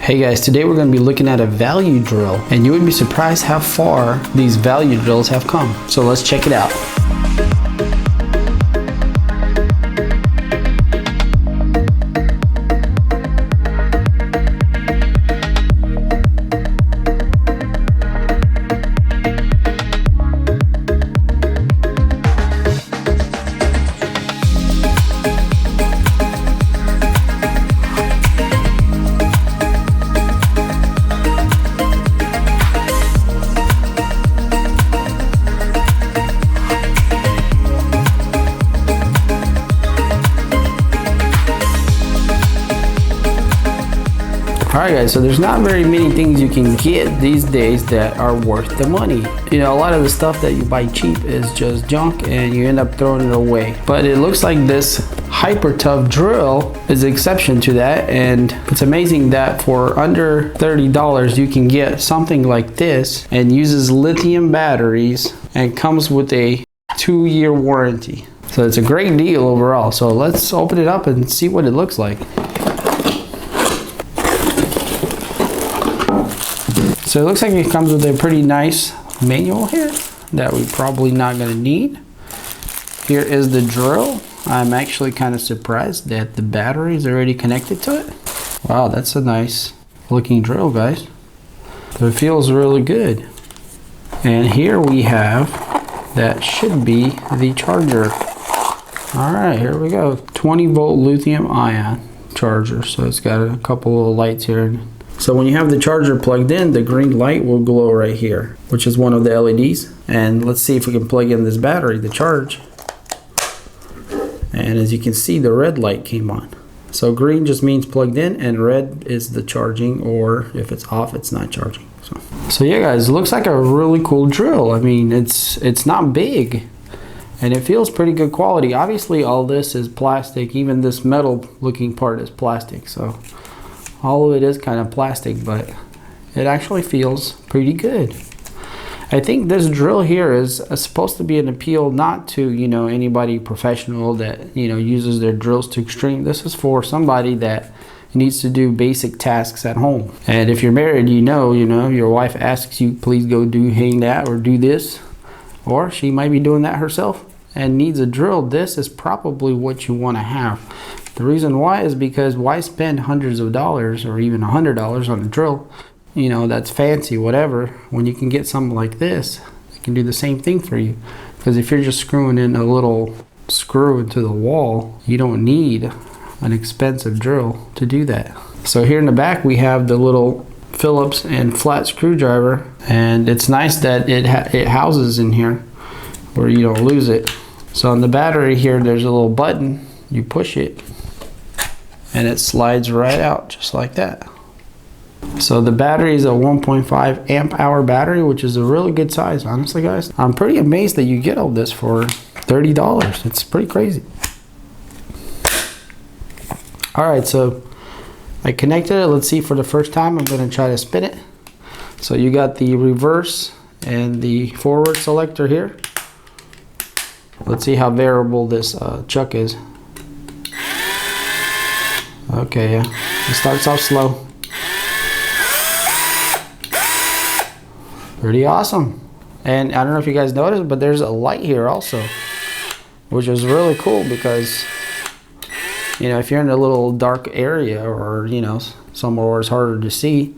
Hey guys, today we're going to be looking at a value drill, and you would be surprised how far these value drills have come. So let's check it out. Alright guys, so there's not very many things you can get these days that are worth the money. You know, a lot of the stuff that you buy cheap is just junk and you end up throwing it away. But it looks like this hyper tough drill is the exception to that, and it's amazing that for under $30 you can get something like this, and uses lithium batteries and comes with a 2-year warranty. So it's a great deal overall. So let's open it up and see what it looks like. So it looks like it comes with a pretty nice manual here that we're probably not going to need. Here is the drill. I'm actually kind of surprised that the battery is already connected to it. Wow, that's a nice looking drill, guys. So it feels really good. And here we have, that should be the charger. All right, here we go. 20 volt lithium ion charger. So it's got a couple of lights here. So when you have the charger plugged in, the green light will glow right here, which is one of the LEDs. And let's see if we can plug in this battery to charge. And as you can see, the red light came on. So green just means plugged in, and red is the charging, or if it's off, it's not charging. So yeah guys, it looks like a really cool drill. I mean, it's not big, and it feels pretty good quality. Obviously all this is plastic, even this metal looking part is plastic. So all of it is kind of plastic, but it actually feels pretty good. I think this drill here is supposed to be an appeal not to, you know, anybody professional that, you know, uses their drills to extreme. This is for somebody that needs to do basic tasks at home. And if you're married, you know, your wife asks you, please go hang that or do this, or she might be doing that herself and needs a drill. This is probably what you want to have. The reason why is because why spend hundreds of dollars or even $100 on a drill, you know, that's fancy, whatever, when you can get something like this that can do the same thing for you. Because if you're just screwing in a little screw into the wall, you don't need an expensive drill to do that. So here in the back we have the little Phillips and flat screwdriver, and it's nice that it houses in here where you don't lose it. So on the battery here, there's a little button. You push it and it slides right out just like that. So the battery is a 1.5 amp hour battery, which is a really good size, honestly guys. I'm pretty amazed that you get all this for $30. It's pretty crazy. All right, so I connected it. Let's see for the first time. I'm going to try to spin it. So you got the reverse and the forward selector here. Let's see how variable this chuck is. Okay, yeah, it starts off slow. Pretty awesome. And I don't know if you guys noticed, but there's a light here also, which is really cool because, you know, if you're in a little dark area or, you know, somewhere where it's harder to see,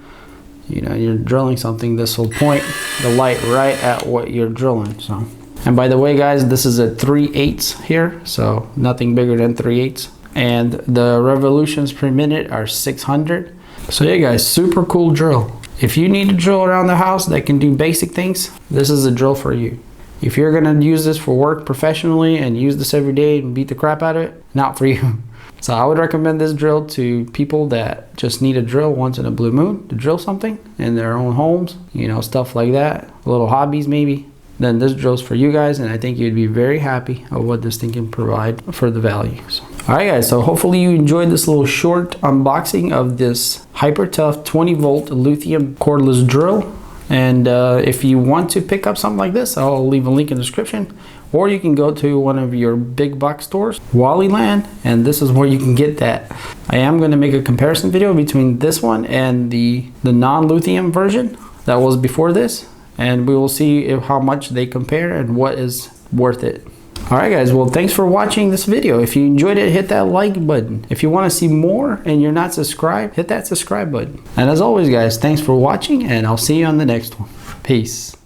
you know, you're drilling something, this will point the light right at what you're drilling. So, and by the way guys, this is a 3/8 here, so nothing bigger than 3/8. And the revolutions per minute are 600. So yeah guys, super cool drill. If you need a drill around the house that can do basic things, this is a drill for you. If you're gonna use this for work professionally and use this every day and beat the crap out of it, not for you. So I would recommend this drill to people that just need a drill once in a blue moon to drill something in their own homes, you know, stuff like that, little hobbies maybe. Then this drill's for you guys, and I think you'd be very happy of what this thing can provide for the value. So, all right guys, so hopefully you enjoyed this little short unboxing of this hyper tough 20 volt lithium cordless drill. And if you want to pick up something like this, I'll leave a link in the description, or you can go to one of your big box stores, Wallyland, and this is where you can get that. I am going to make a comparison video between this one and the non-lithium version that was before this, and we will see how much they compare and what is worth it. Alright guys, well thanks for watching this video. If you enjoyed it, hit that like button. If you want to see more and you're not subscribed, hit that subscribe button. And as always guys, thanks for watching, and I'll see you on the next one. Peace.